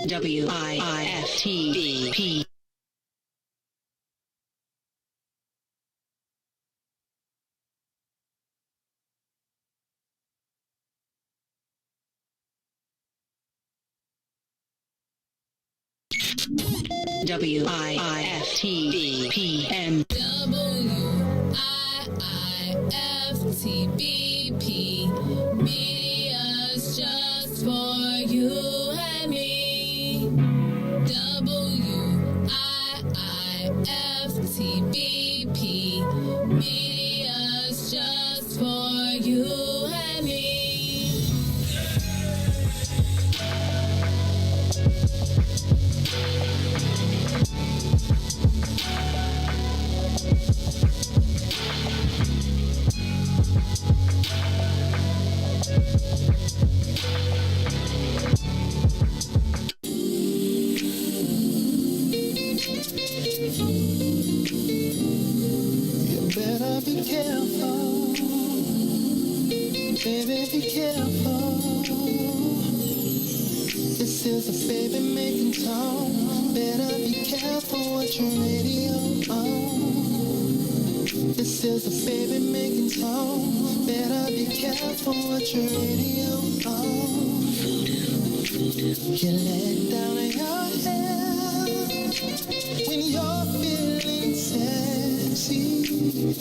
WIIFTV. WIIFTV PM. WIIFTBP. Media's just for you and me. WIIFTBP. Media's just for you and me. You better be careful, baby, be careful. This is a baby making tone. Better be careful what your radio on. This is a baby making tone. Better be careful what your radio on. You let down your hair when you're feeling sexy.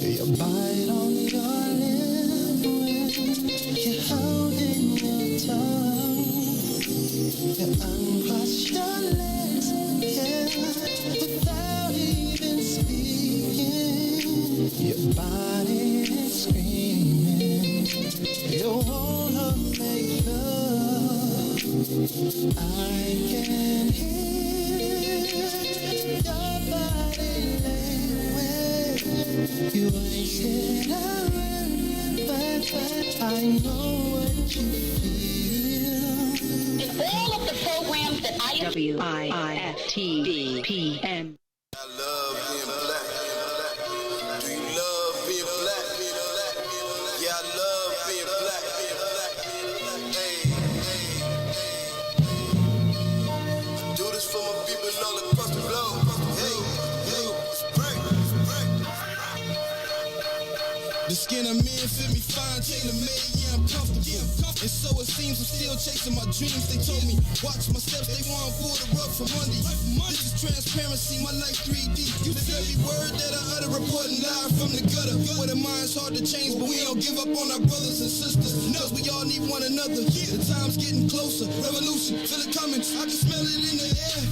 You bite on your lip when you're holding your tongue. You uncross your legs, yeah, without even speaking. Your body is screaming. You wanna make love. I can hear your body language. You ain't said a word, but I know what you feel. In all of the programs that I have WIIFTV PM. I love being black. Do you love being black? Yeah, I love being black. Hey, do this for my people all across the globe. Hey, it's break. The skin I'm in fit me fine, tailor-made, yeah, I'm comfortable. And so it seems I'm still chasing my dreams. They told me, watch my steps, they want to pull the rug from under you. This is transparency, my life 3D. You feel every word that I utter, reporting live from the gutter. Where the mind's hard to change, but we don't give up on our brothers and sisters. Cause we all need one another. The time's getting closer, revolution, feel it coming. I can smell it in the air.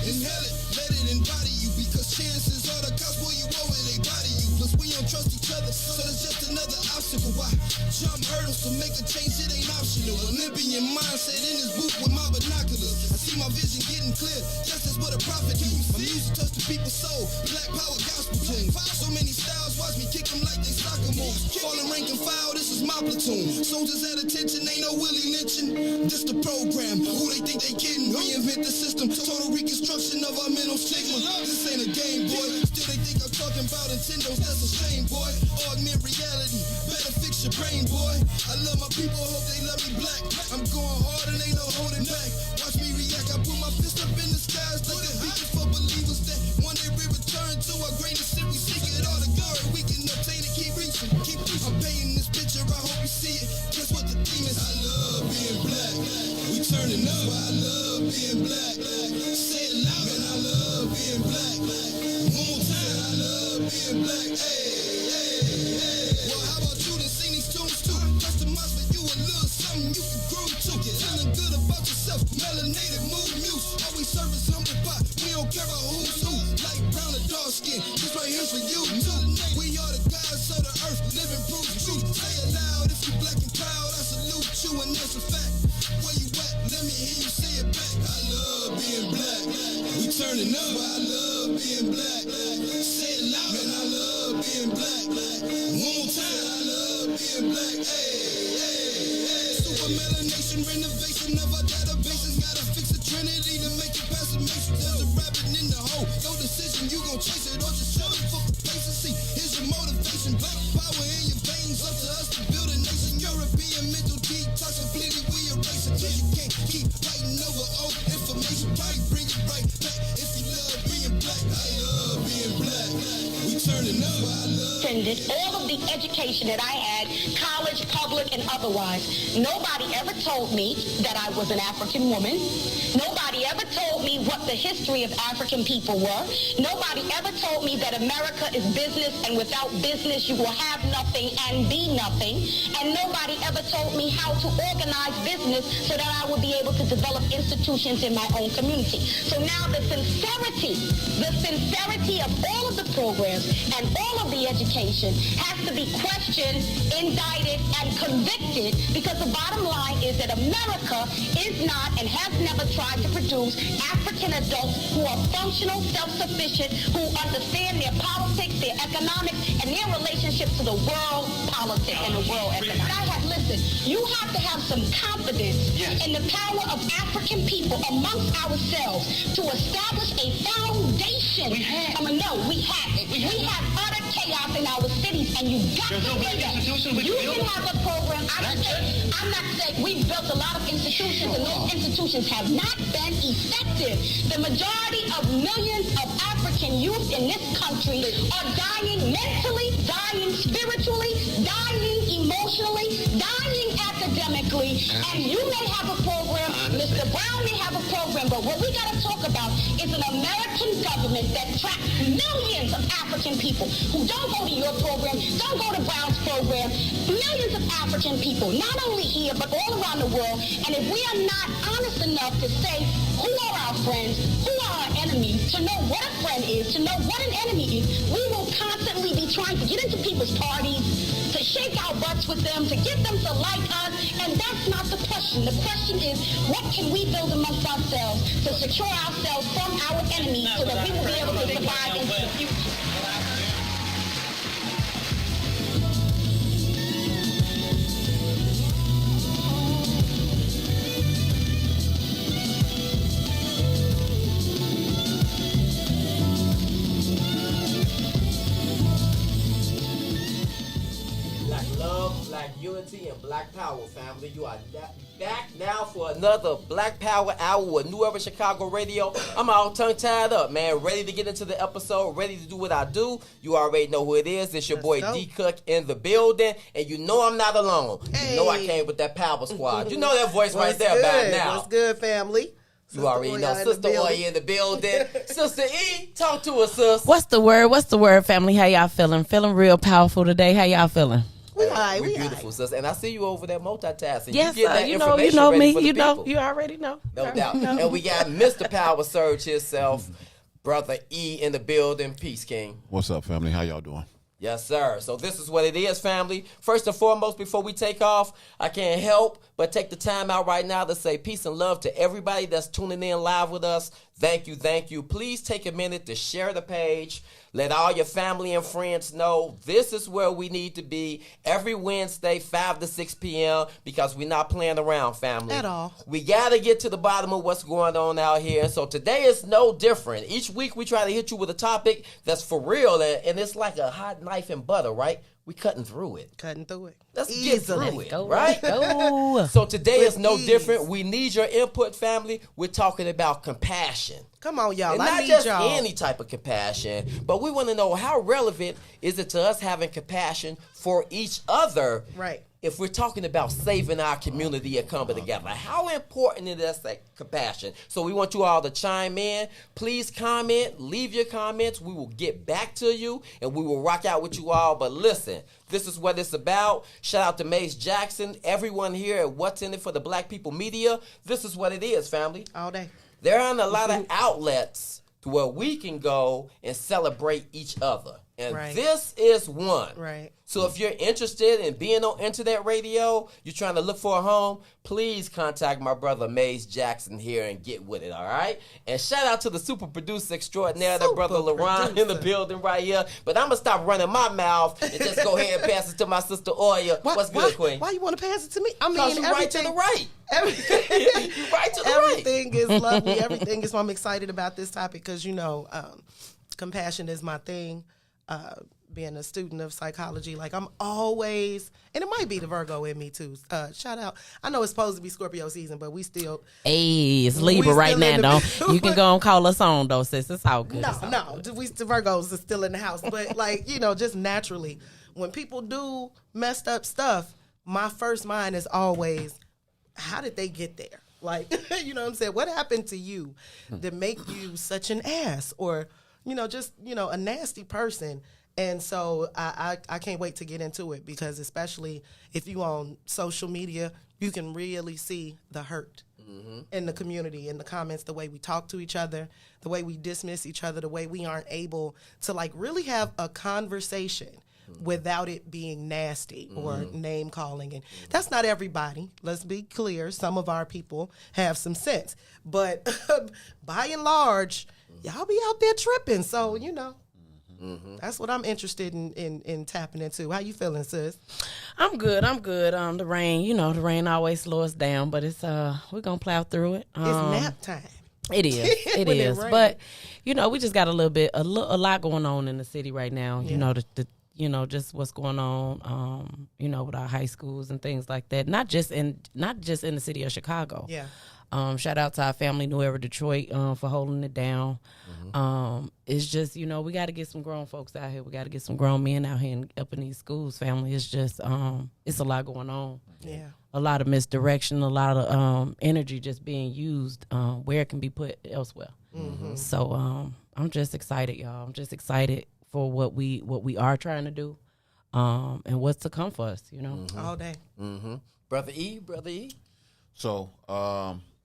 Inhale it, let it embody you. Because chances are the cops pull you over, they body you. Plus we don't trust each other, so it's just another obstacle. Why jump hurdles to make a change? It ain't optional. Olympian mindset in this booth with my binoculars. I see my vision getting clear. Justice what a prophet do. My music touch the people's soul. Black power gospel tunes. So many styles, watch me kick them like they soccer moves. Falling rank and file, this is my platoon. Soldiers at attention, ain't no Willie lynching. This the program. Who they think they kidding? Reinvent the system. Total reconstruction of our mental stigma. This ain't a game, boy. Still they think I'm talking about Nintendo's. That's a shame, boy. Augment reality. Better fix your brain, boy. I love my people, hope they love me black. I'm going hard and ain't no holding back. Watch me react. I put my fist up in the skies like a beacon for believers that one day we return to our greatest sin. We seek it all the glory we can obtain and keep reaching. I'm painting this picture, I hope you see it. Guess what the theme is? I love being black. We turning up. I love being black. Say it loud. Man, I love being black. One more time. I love being black. Hey. Well, how about you to sing these tunes too? Customize for you a little something you can groove to. Feeling good about yourself. Melanated mood muse. Always service humble pie. We don't care about who's who. Light brown or dark skin. This right here's for you too. We are the gods of the earth. Living proof truth. Say it loud if you black and proud. I salute you and that's a fact. Where you at? Let me hear you say it back. I love being black. We turning up. I love being black. Say it loud. Man, I love being black. One more time. I love being black. Hey. Super melanation, renovation of our databases. Gotta fix the trinity to make it past the matrix. There's a rabbit in the hole. No decision, you gon' chase it or just shut it for complacency. Here's your motivation. Black power in your veins. Up to us to build a nation. European mental detox completely we erase it. Cause you can't keep fighting over old information. attended all of the education that I had, college, public, and otherwise. Nobody ever told me that I was an African woman. Nobody ever told me what the history of African people were. Nobody ever told me that America is business, and without business you will have nothing and be nothing. And nobody ever told me how to organize business so that I would be able to develop institutions in my own community. So now the sincerity of all of the programs and all of the education has to be questioned, indicted, and convicted, because the bottom line is that America is not and has never tried to produce African adults who are functional, self-sufficient, who understand their politics, their economics, and their relationship to the world politics and the world economics. Listen, you have to have some confidence in the power of African people amongst ourselves to establish a foundation. We have utter chaos in our cities, and you got to do that. You can have a program. I'm not saying we've built a lot of institutions, and those institutions have not been effective. The majority of millions of African youth in this country are dying mentally, dying spiritually, dying emotionally, dying academically, and you may have a program, Mr. Brown may have a program, but what we got to talk about is an American government that tracks millions of African people who don't go to your program, don't go to Brown's program, millions of African people, not only here, but all around the world. And if we are not honest enough to say who are our friends, who are our enemies, to know what a friend is, to know what an enemy is, we will constantly be trying to get into people's parties, to shake our butts with them, to get them to like us, and that's not the question. The question is, what can we build amongst ourselves to secure ourselves from our enemies so that we will be able to survive into the future? Black unity and Black Power, family. You are back now for another Black Power Hour with New Era Chicago Radio. I'm all tongue-tied up, man. Ready to get into the episode, ready to do what I do. You already know who it is. It's your boy D Cook in the building. And you know I'm not alone. Hey. You know I came with that Power Squad. You know that voice right there by now. What's good, family? You already know Sister Oya in the building. Sister E, talk to us, sis. What's the word, family? How y'all feeling? Feeling real powerful today. How y'all feeling? We beautiful, sis. And I see you over there multitasking. Yes, you get that you know me. You know, you already know. No doubt. And we got Mr. Power Surge himself, Brother E in the building. Peace, King. What's up, family? How y'all doing? Yes, sir. So this is what it is, family. First and foremost, before we take off, I can't help but take the time out right now to say peace and love to everybody that's tuning in live with us. Thank you, thank you. Please take a minute to share the page. Let all your family and friends know this is where we need to be every Wednesday, 5 to 6 p.m. because we're not playing around, family. At all. We got to get to the bottom of what's going on out here. And so today is no different. Each week we try to hit you with a topic that's for real, and it's like a hot knife and butter, right? We cutting through it. Let's get through it, right? Go. So today is no different. We need your input, family. We're talking about compassion. Come on, y'all. And not just any type of compassion, but we want to know how relevant is it to us having compassion for each other. Right. If we're talking about saving our community and coming together, how important is that compassion? So we want you all to chime in. Please comment, leave your comments. We will get back to you and we will rock out with you all. But listen, this is what it's about. Shout out to Mace Jackson, everyone here at What's In It for the Black People Media. This is what it is, family. All day. There aren't a lot of outlets to where we can go and celebrate each other. And this is one. Right. So if you're interested in being on Internet Radio, you're trying to look for a home, please contact my brother Maze Jackson here and get with it, all right? And shout out to the super producer extraordinaire, that brother LaRon in the building right here. But I'm going to stop running my mouth and just go ahead and pass it to my sister Oya. What's good, Queen? Why you want to pass it to me? I mean, everything, right to the right. Everything is lovely. Everything is why I'm excited about this topic because, you know, compassion is my thing. being a student of psychology, like I'm always, and it might be the Virgo in me too. Shout out. I know it's supposed to be Scorpio season, but we still. Hey, it's Libra right still now, in the- though. You can go and call us on, though, sis. It's all good. No, the Virgos are still in the house. But like, just naturally, when people do messed up stuff, my first mind is always, how did they get there? Like, you know what I'm saying? What happened to you to make you such an ass or, just, a nasty person? And so I can't wait to get into it because especially if you on social media, you can really see the hurt in the community, in the comments, the way we talk to each other, the way we dismiss each other, the way we aren't able to like really have a conversation without it being nasty or name calling. And that's not everybody. Let's be clear. Some of our people have some sense. But by and large, y'all be out there tripping. So, that's what I'm interested in tapping into. How you feeling, sis? I'm good. The rain, the rain always slows us down, but it's we're gonna plow through it. It's nap time. It is. It When it is. rains. But we just got a lot going on in the city right now. The just what's going on, with our high schools and things like that. Not just in the city of Chicago. Yeah. Shout out to our family, New Era Detroit, for holding it down. It's just, we got to get some grown folks out here. We got to get some grown men out here up in these schools, family. It's just, it's a lot going on. Yeah. A lot of misdirection, a lot of energy just being used where it can be put elsewhere. So I'm just excited, y'all. I'm just excited for what we are trying to do and what's to come for us, All day. Brother E. So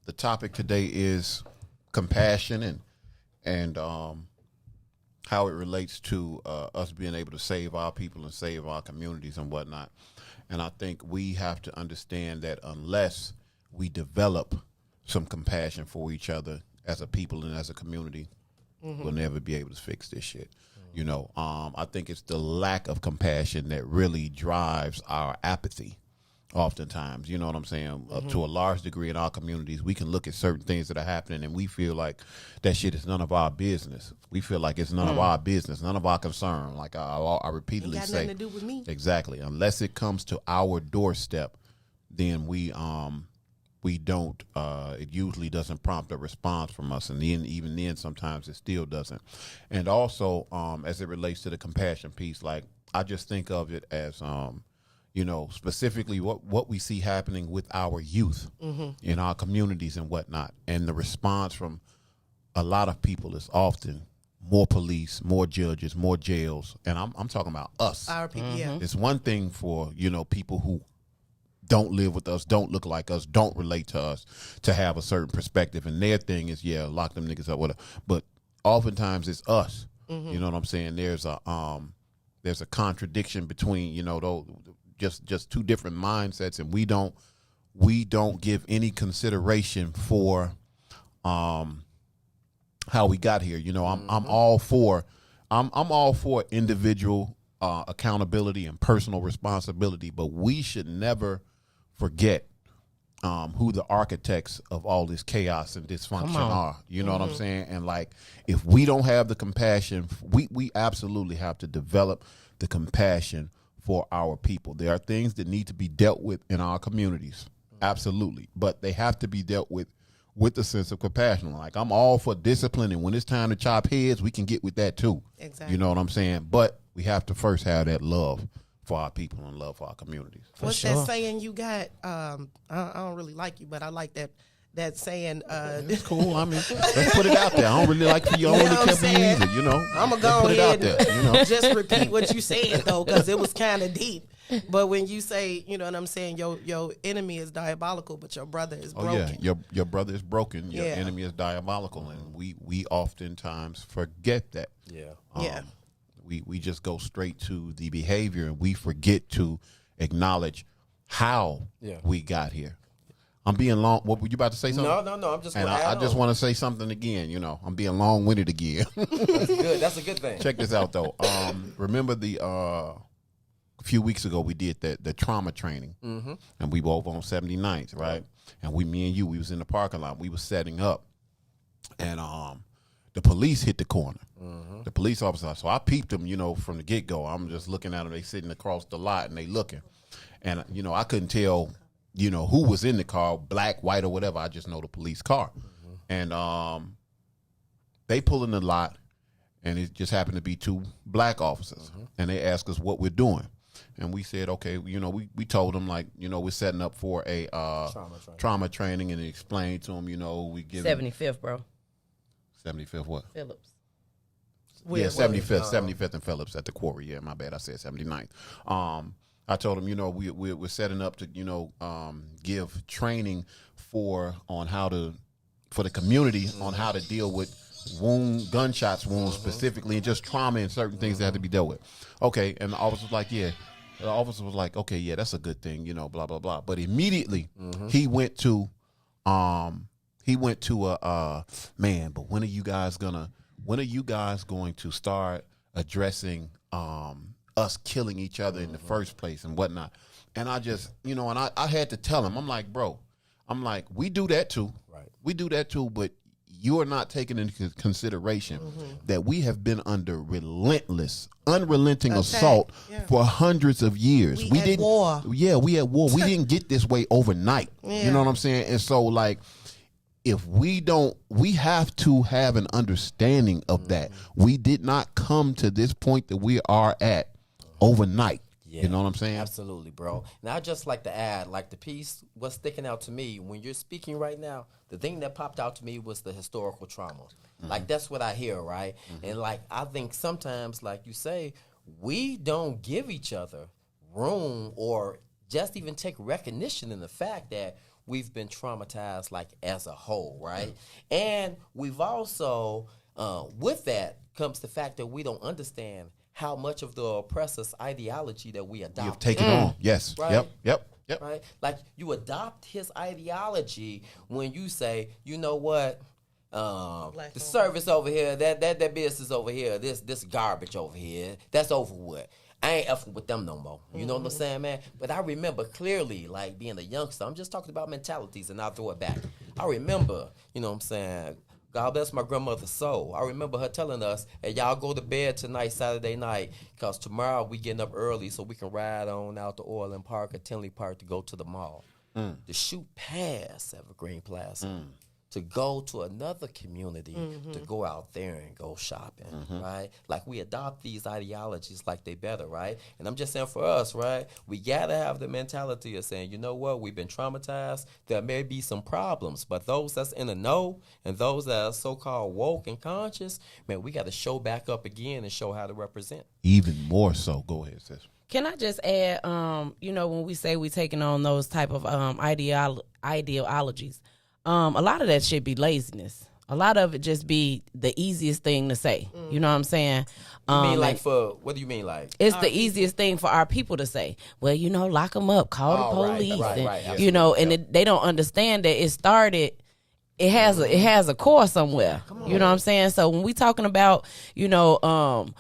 the topic today is compassion and how it relates to us being able to save our people and save our communities and whatnot. And I think we have to understand that unless we develop some compassion for each other as a people and as a community, we'll never be able to fix this shit. I think it's the lack of compassion that really drives our apathy. Oftentimes, you know what I'm saying? To a large degree in our communities, we can look at certain things that are happening and we feel like that shit is none of our business. We feel like it's none of our business, none of our concern. Like I repeatedly Ain't got say, nothing to do with me. exactly. Unless it comes to our doorstep, then we don't. It usually doesn't prompt a response from us, and then even then, sometimes it still doesn't. And also, as it relates to the compassion piece, like I just think of it as specifically what we see happening with our youth in our communities and whatnot. And the response from a lot of people is often more police, more judges, more jails. And I'm talking about us. Our people, yeah. It's one thing for, people who don't live with us, don't look like us, don't relate to us, to have a certain perspective. And their thing is, lock them niggas up, whatever. But oftentimes it's us. You know what I'm saying? There's a contradiction between, those just two different mindsets, and we don't give any consideration for how we got here. I'm all for individual accountability and personal responsibility, but we should never forget who the architects of all this chaos and dysfunction are. You know what I'm saying? And like, if we don't have the compassion, we absolutely have to develop the compassion for our people. There are things that need to be dealt with in our communities, absolutely, but they have to be dealt with a sense of compassion. Like, I'm all for discipline, and when it's time to chop heads, we can get with that too. Exactly. You know what I'm saying? But we have to first have that love for our people and love for our communities. What's that saying you got? I don't really like you, but I like that saying. It's cool. I mean, let's put it out there. I don't really like you. I don't You know really what care I'm for you saying? either. I'm gonna Let's go put it out ahead there. and just repeat what you said though, because it was kind of deep. But when you say, you know what I'm saying, your enemy is diabolical, but your brother is broken. Yeah, your brother is broken. Your Yeah. enemy is diabolical, and we oftentimes forget that. Yeah. We just go straight to the behavior, and we forget to acknowledge how we got here. I'm being long. What were you about to say? Something? No. I'm just. And I just want to say something again. I'm being long-winded again. That's good. That's a good thing. Check this out though. Remember a few weeks ago we did the trauma training, and we were over on 79th, right? And me and you, we was in the parking lot. We was setting up, and the police hit the corner. The police officer. So I peeped them, from the get go. I'm just looking at them. They sitting across the lot and they looking, and I couldn't tell, who was in the car, black, white, or whatever. I just know the police car, and they pull in the lot, and it just happened to be two black officers, and they asked us what we're doing. And we said, okay, we told them, like, we're setting up for a trauma training, and explained to them, we give 75th, bro. 75th what? Phillips. Yeah, 75th and Phillips at the quarry. Yeah, my bad. I said 79th. I told them, we're setting up to, give training for the community on how to deal with gunshots wounds specifically, and just trauma and certain things that have to be dealt with. Okay, and the officer was like, yeah. The officer was like, okay, yeah, that's a good thing, blah blah blah. But immediately he went to man, but when are you guys going to start addressing us killing each other in the first place and whatnot? And I just, and I had to tell him, I'm like, bro, we do that too. Right. We do that too, but you are not taking into consideration that we have been under unrelenting assault for hundreds of years. We didn't war. Yeah, we at war. We didn't get this way overnight. Yeah. You know what I'm saying? And so, like, if we have to have an understanding of that. We did not come to this point that we are at overnight. Yeah, you know what I'm saying? Absolutely, bro. Now, I'd just like to add, like, the piece, what's sticking out to me, when you're speaking right now, the thing that popped out to me was the historical trauma. Like, that's what I hear, right? And, like, I think sometimes, like you say, we don't give each other room or just even take recognition in the fact that we've been traumatized, like, as a whole, right? And we've also, with that comes the fact that we don't understand how much of the oppressor's ideology that we adopt. You've taken on, yes. Right? Yep. Right? Like, you adopt his ideology when you say, you know what, the service over here, that business over here, this garbage over here, that's over with. I ain't effing with them no more. You know what I'm saying, man? But I remember clearly, like, being a youngster, I'm just talking about mentalities, and I'll throw it back. I remember, you know what I'm saying, God bless my grandmother's soul. I remember her telling us, hey, y'all go to bed tonight, Saturday night, because tomorrow we getting up early so we can ride on out to Orland Park or Tinley Park to go to the mall. To shoot past Evergreen Plaza. To go to another community, to go out there and go shopping, right? Like, we adopt these ideologies like they better, right? And I'm just saying, for us, right, we gotta have the mentality of saying, you know what, we've been traumatized, there may be some problems, but those that's in the know and those that are so-called woke and conscious, man, we gotta show back up again and show how to represent. Even more so. Go ahead, sis. Can I just add, when we say we taking on those type of ideologies, a lot of that should be laziness. A lot of it just be the easiest thing to say. You know what I'm saying? You mean like what do you mean like? It's the easiest thing for our people to say. Well, lock them up, call the police. Right. And they don't understand that it started. It has a core somewhere. You know what I'm saying? So when we talking about, the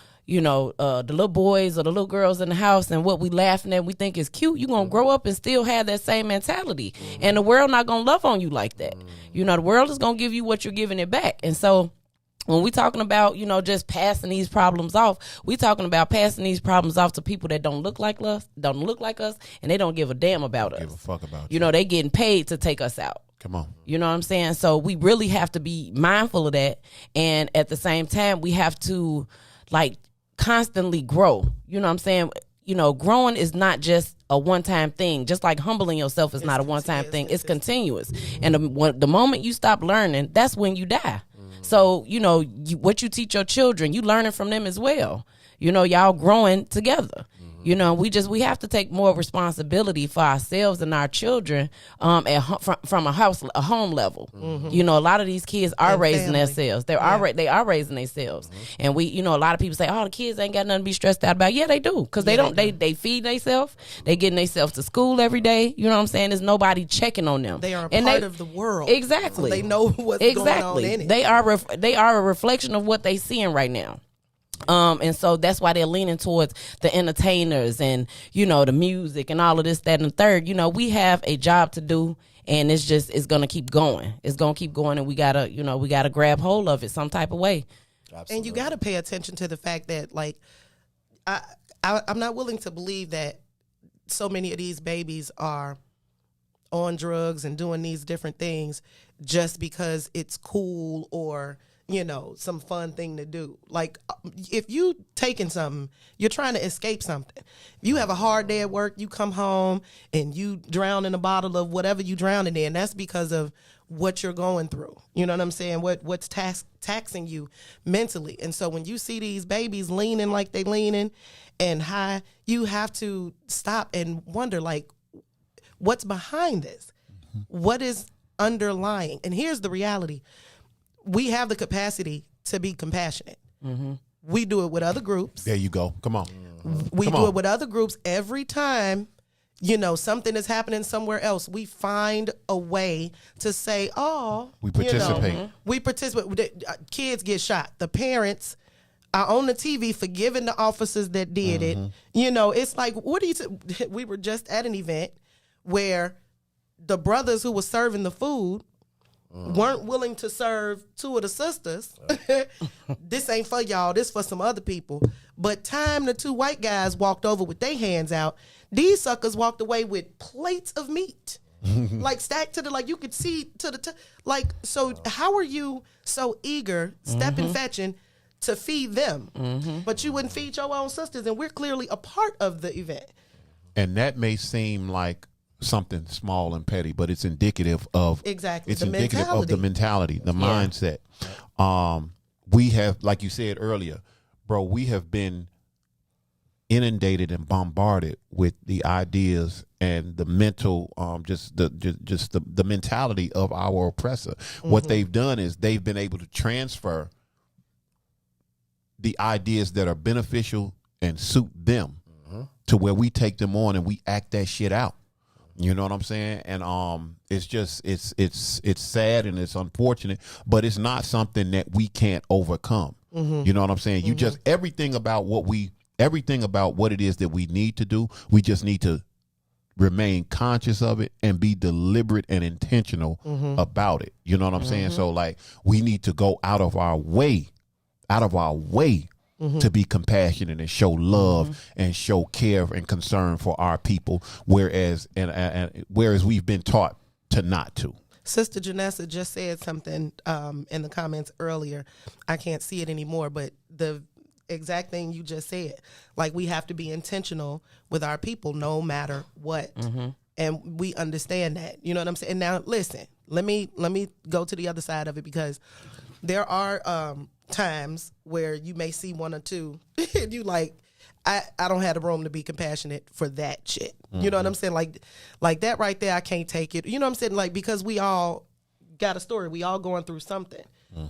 little boys or the little girls in the house and what we laughing at, we think is cute, you're going to grow up and still have that same mentality. And the world not going to love on you like that. The world is going to give you what you're giving it back. And so when we talking about, just passing these problems off, we talking about passing these problems off to people that don't look like us, and they don't give a damn about us. Give a fuck about you. They getting paid to take us out. Come on. You know what I'm saying? So we really have to be mindful of that. And at the same time, we have to, constantly grow. You know what I'm saying? Growing is not just a one-time thing. Just like humbling yourself is not a one-time thing. It's continuous. And the moment you stop learning, that's when you die. So, what you teach your children, you learning from them as well. Y'all growing together. We have to take more responsibility for ourselves and our children from a home level. A lot of these kids are raising themselves. They are raising themselves. And we, a lot of people say, oh, the kids ain't got nothing to be stressed out about. Yeah, they do, because they feed themselves. They getting themselves to school every day. You know what I'm saying? There's nobody checking on them. They are a part of the world. Exactly. So they know what's going on in it. They are a reflection of what they seeing right now. And so that's why they're leaning towards the entertainers and, the music and all of this, that, and the third. We have a job to do, and it's going to keep going. It's going to keep going, and we gotta grab hold of it some type of way. And you got to pay attention to the fact that, like, I'm not willing to believe that so many of these babies are on drugs and doing these different things just because it's cool or, you know, some fun thing to do. Like, if you taking something, you're trying to escape something. If you have a hard day at work, you come home and you drown in a bottle of whatever you drowning in, that's because of what you're going through. You know what I'm saying? What's taxing you mentally. And so when you see these babies leaning like they leaning and high, you have to stop and wonder, like, what's behind this? What is underlying? And here's the reality. We have the capacity to be compassionate. We do it with other groups. There you go. Come on. We do it with other groups every time, you know, something is happening somewhere else. We find a way to say, oh, We participate. You know, we participate. Kids get shot. The parents are on the TV forgiving the officers that did it. You know, it's like, what do you? We were just at an event where the brothers who were serving the food weren't willing to serve two of the sisters. This ain't for y'all. This for some other people. But time the two white guys walked over with their hands out, these suckers walked away with plates of meat. Like stacked to the, like you could see to the, like, so how are you so eager, stepping fetching to feed them, but you wouldn't feed your own sisters? And we're clearly a part of the event. And that may seem like something small and petty, but it's indicative of Exactly. It's The indicative of the mentality, the mindset. We have, like you said earlier, bro, we have been inundated and bombarded with the ideas and the mental, just the mentality of our oppressor. What they've done is they've been able to transfer the ideas that are beneficial and suit them to where we take them on and we act that shit out. You know what I'm saying? And it's just it's sad and it's unfortunate, but it's not something that we can't overcome. You know what I'm saying? You just everything about what it is that we need to do, we just need to remain conscious of it and be deliberate and intentional about it. You know what I'm saying? So like we need to go out of our way to be compassionate and show love and show care and concern for our people, whereas we've been taught to not to. Sister Janessa just said something in the comments earlier. I can't see it anymore, but the exact thing you just said, like we have to be intentional with our people no matter what. And we understand that. You know what I'm saying? Now, listen, let me go to the other side of it, because there are times where you may see one or two and you like, I don't have the room to be compassionate for that shit. You know what I'm saying? Like that right there, I can't take it. You know what I'm saying? Like, because we all got a story. We all going through something.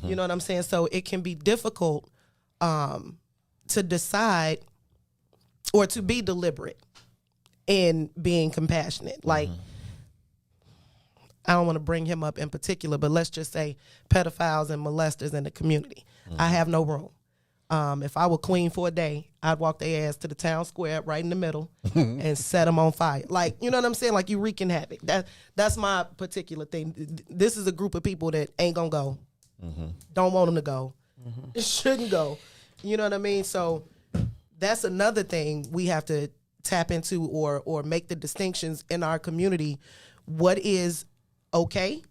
You know what I'm saying? So it can be difficult to decide or to be deliberate in being compassionate. Like, I don't want to bring him up in particular, but let's just say pedophiles and molesters in the community. I have no room. If I were queen for a day, I'd walk their ass to the town square right in the middle and set them on fire. Like, you know what I'm saying? Like, you wreaking havoc. That's my particular thing. This is a group of people that ain't gonna go. Don't want them to go. Shouldn't go. You know what I mean? So that's another thing we have to tap into or make the distinctions in our community. What is okay?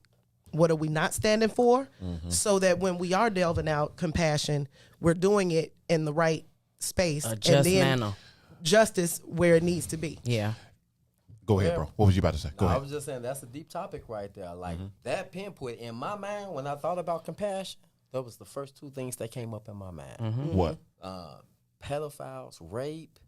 What are we not standing for? So that when we are delving out compassion, we're doing it in the right space. A just manner. Justice where it needs to be. Yeah. Go ahead, bro. What was you about to say? Go I ahead. was just saying that's a deep topic right there. Like that pinpoint in my mind when I thought about compassion, that was the first two things that came up in my mind. What? Pedophiles, rape,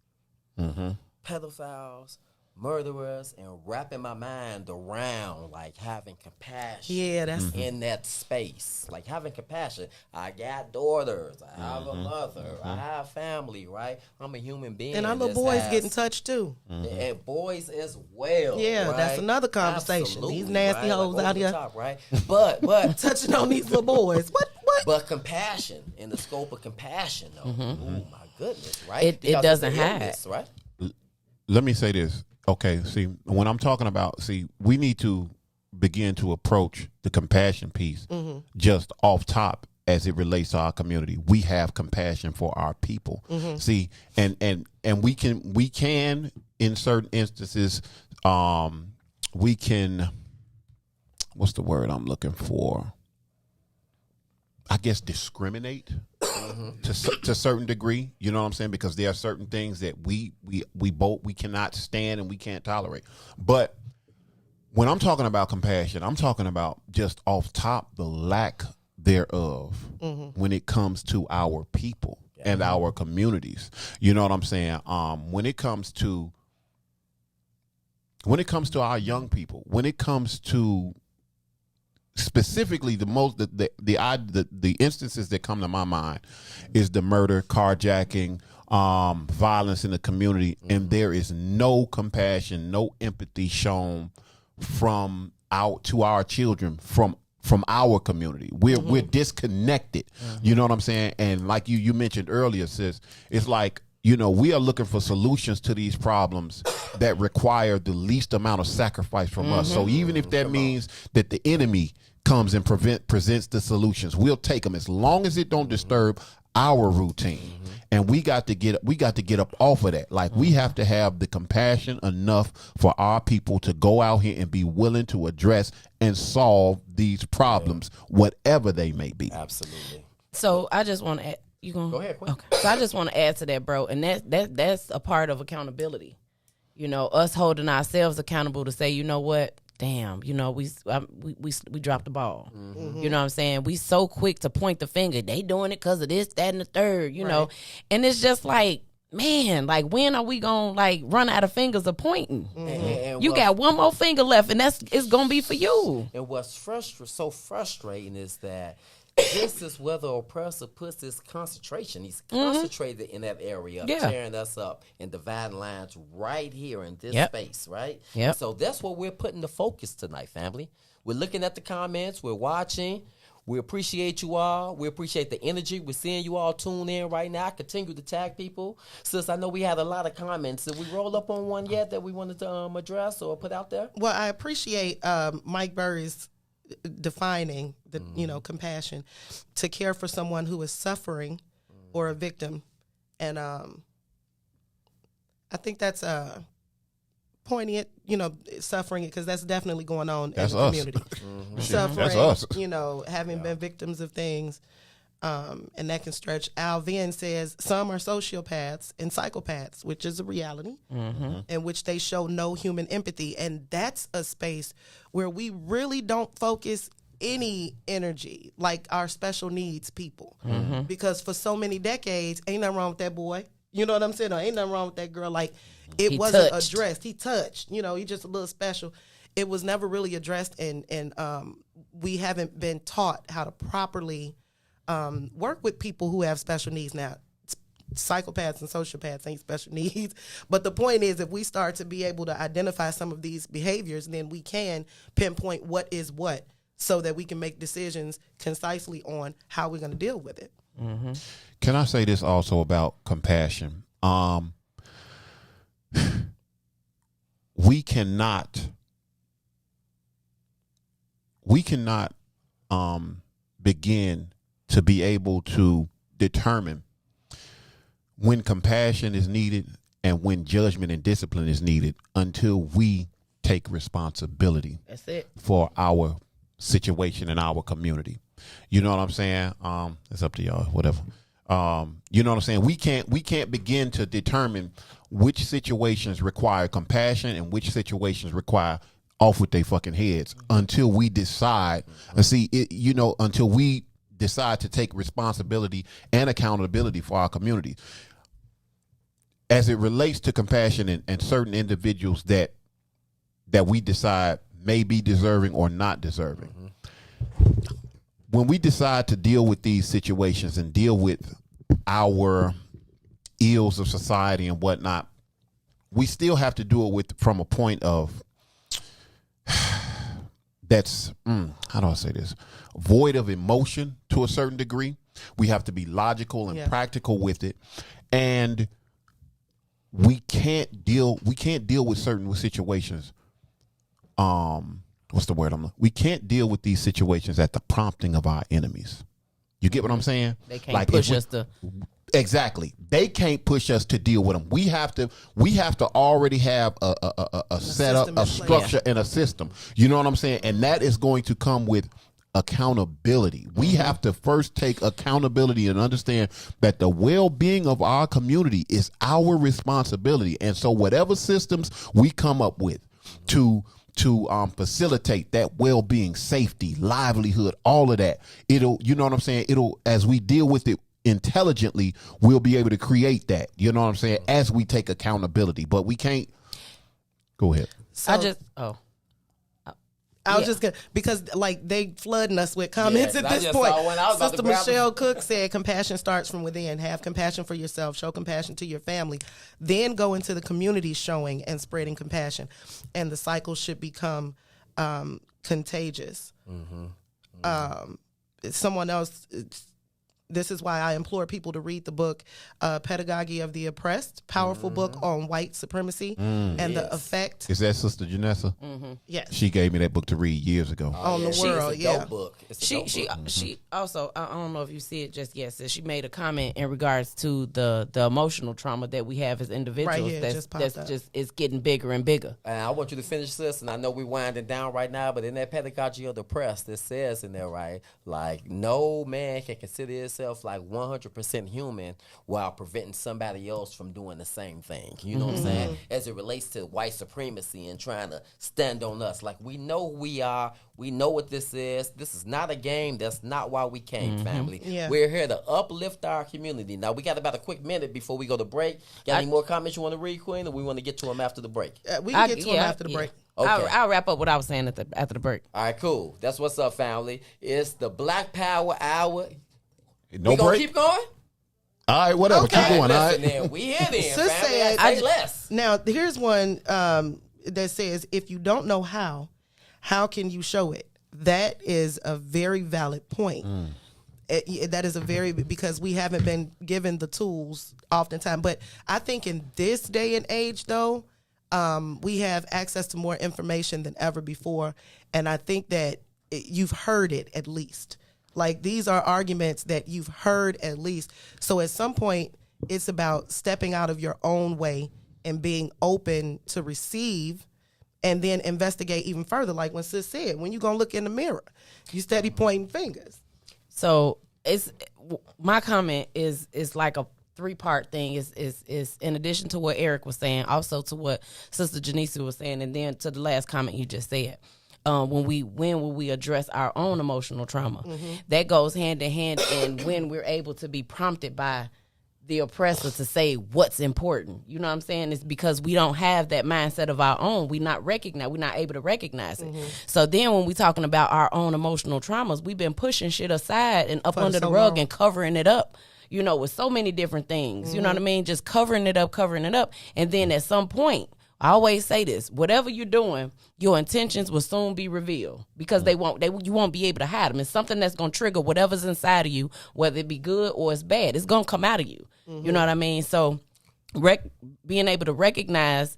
pedophiles, murderers, and wrapping my mind around like having compassion. Yeah, that's in that space. Like having compassion. I got daughters. I have a mother. I have family, right? I'm a human being. and our little boys getting touched too. And boys as well. Yeah, right? that's another conversation. Absolutely, These nasty right? hoes Like, out over the here top, right? But touching on these little boys. What? but compassion, in the scope of compassion, though. Oh my goodness, right? It Because doesn't it's an hide. illness, right? Let me say this. Okay, see, when I'm talking about, we need to begin to approach the compassion piece just off top as it relates to our community. We have compassion for our people. See, and we can in certain instances, we can, what's the word I'm looking for? I guess discriminate to a certain degree. You know what I'm saying? Because there are certain things that we cannot stand and we can't tolerate. But when I'm talking about compassion, I'm talking about just off top the lack thereof when it comes to our people and our communities. You know what I'm saying? When it comes to our young people, when it comes to specifically the instances that come to my mind is the murder, carjacking, violence in the community, and there is no compassion, no empathy shown to our children from our community. We're disconnected. You know what I'm saying? And like you mentioned earlier, sis, it's like, you know, we are looking for solutions to these problems that require the least amount of sacrifice from us. So even if that means that the enemy comes and presents the solutions, we'll take them as long as it don't disturb our routine. And we got to get up off of that. Like, we have to have the compassion enough for our people to go out here and be willing to address and solve these problems, whatever they may be. Absolutely. So I just want to. You gonna go ahead? Quinn. Okay. So I just want to add to that, bro, and that's a part of accountability. You know, us holding ourselves accountable to say, you know what, damn, you know, we dropped the ball. You know what I'm saying? We so quick to point the finger. They doing it because of this, that, and the third. You know, and it's just like, man, like, when are we gonna like run out of fingers of pointing? And you got one more finger left, and it's gonna be for you. And what's so frustrating is that this is where the oppressor puts his concentration. He's concentrated in that area, tearing us up and dividing lines right here in this space, right? Yep. So that's what we're putting the focus tonight, family. We're looking at the comments. We're watching. We appreciate you all. We appreciate the energy. We're seeing you all tune in right now. Continue to tag people. Sis, I know we had a lot of comments. Did we roll up on one yet that we wanted to address or put out there? Well, I appreciate Mike Burry's defining the compassion, to care for someone who is suffering or a victim, and I think that's poignant, suffering, because that's definitely going on in the community. Suffering, that's us. Having been victims of things, and that can stretch. Al Venn says some are sociopaths and psychopaths, which is a reality, in which they show no human empathy, and that's a space where we really don't focus any energy like our special needs people, because for so many decades, ain't nothing wrong with that boy. You know what I'm saying? Or ain't nothing wrong with that girl. Like, it wasn't addressed. He touched. He just a little special. It was never really addressed, and we haven't been taught how to properly work with people who have special needs. Now, psychopaths and sociopaths ain't special needs, but the point is, if we start to be able to identify some of these behaviors, then we can pinpoint what is what, so that we can make decisions concisely on how we're going to deal with it. Can I say this also about compassion? We cannot begin to be able to determine when compassion is needed and when judgment and discipline is needed until we take responsibility for our situation in our community. You know what I'm saying? It's up to y'all, whatever. You know what I'm saying? We can't begin to determine which situations require compassion and which situations require off with their fucking heads until we decide. Until we decide to take responsibility and accountability for our community. As it relates to compassion and certain individuals that we decide may be deserving or not deserving. When we decide to deal with these situations and deal with our ills of society and whatnot, we still have to do it from a point of that's how do I say this? Void of emotion to a certain degree. We have to be logical and practical with it, and we can't deal with certain situations. What's the word? We can't deal with these situations at the prompting of our enemies. You get what I'm saying? They can't push us to. Exactly. They can't push us to deal with them. We have to already have a setup, system a in structure, and a system. You know what I'm saying? And that is going to come with accountability. We have to first take accountability and understand that the well-being of our community is our responsibility. And so whatever systems we come up with to facilitate that well-being, safety, livelihood, all of that, it'll, you know what I'm saying? It'll, as we deal with it intelligently, we'll be able to create that, you know what I'm saying, as we take accountability. But we can't. Go ahead. So, I was just gonna, because like they flooding us with comments Yes, at I this just point. saw one. I was about to Sister grab Michelle Cook said, "Compassion starts from within. Have compassion for yourself. Show compassion to your family. Then go into the community, showing and spreading compassion, and the cycle should become contagious." Someone else. This is why I implore people to read the book, Pedagogy of the Oppressed, powerful book on white supremacy and the effect. Is that Sister Janessa? Yes. She gave me that book to read years ago. On the world, It's a dope book. It's a She dope book. she also, I don't know if you see it just yet, so she made a comment in regards to the emotional trauma that we have as individuals. Right here, it that's just popped up. just it's getting bigger and bigger. And I want you to finish this, and I know we're winding down right now, but in that Pedagogy of the Oppressed, it says in there, right, like no man can consider himself like 100% human while preventing somebody else from doing the same thing. You know what I'm saying? As it relates to white supremacy and trying to stand on us. Like, we know who we are. We know what this is. This is not a game. That's not why we came, family. Yeah. We're here to uplift our community. Now, we got about a quick minute before we go to break. Got any more comments you want to read, Queen, or we want to get to them after the break? We can get to them after the break. Okay. I'll wrap up what I was saying after the break. All right, cool. That's what's up, family. It's the Black Power Hour. No we gonna break? keep going? All right, whatever. Okay. Keep going. All Listen, right. then. We here then, Sis family. said- I say less. Now, here's one that says, if you don't know how can you show it? That is a very valid point. That is because we haven't been given the tools oftentimes. But I think in this day and age, though, we have access to more information than ever before. And I think that you've heard it at least. Like, these are arguments that you've heard at least. So at some point, it's about stepping out of your own way and being open to receive and then investigate even further. Like when Sis said, when you going to look in the mirror, you steady pointing fingers. So it's my comment is like a 3-part thing. Is in addition to what Eric was saying, also to what Sister Janisa was saying, and then to the last comment you just said. When will we address our own emotional trauma? That goes hand in hand, and when we're able to be prompted by the oppressor to say what's important. You know what I'm saying? It's because we don't have that mindset of our own. We're not able to recognize it. So then when we're talking about our own emotional traumas, we've been pushing shit aside and up under the rug and covering it up, you know, with so many different things. You know what I mean? Just covering it up. And then at some point, I always say this: whatever you're doing, your intentions will soon be revealed, because you won't be able to hide them. It's something that's gonna trigger whatever's inside of you, whether it be good or it's bad. It's gonna come out of you. You know what I mean? So, being able to recognize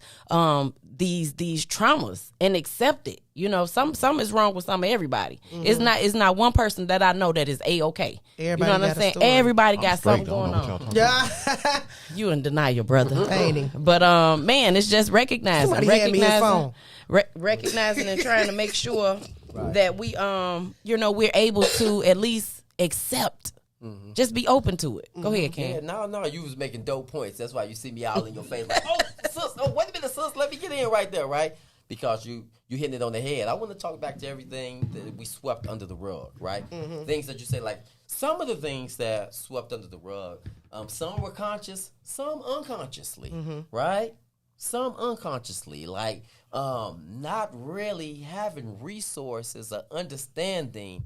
these traumas and accept it. You know, some is wrong with everybody. It's not one person that I know that is A-okay. You know what I'm saying? Everybody got something going on. Yeah. You in denial, brother. Ain't he? But man, it's just recognizing, Somebody hand me his phone. recognizing and trying to make sure that we we're able to at least accept. Just be open to it. Go ahead, Ken. Yeah, no, you was making dope points. That's why you see me all in your face like, sis, wait a minute, sis, let me get in right there, right? Because you hitting it on the head. I want to talk back to everything that we swept under the rug, right? Things that you say, like some of the things that swept under the rug, some were conscious, some unconsciously, right? Some unconsciously, like not really having resources or understanding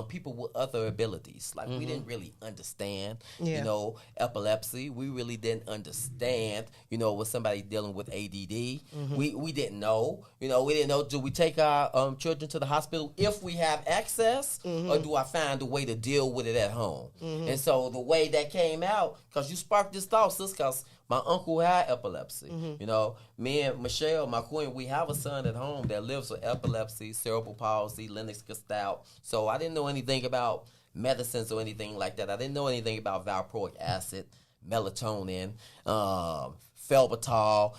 people with other abilities. Like we didn't really understand, you know, epilepsy. We really didn't understand, you know, with somebody dealing with ADD. We didn't know, you know, we didn't know, do we take our children to the hospital if we have access, or do I find a way to deal with it at home? And so the way that came out, because you sparked this thought, sis, because my uncle had epilepsy. You know, me and Michelle, my queen, we have a son at home that lives with epilepsy, cerebral palsy, Lennox-Gastaut. So I didn't know anything about medicines or anything like that. I didn't know anything about valproic acid, melatonin, Felbutol.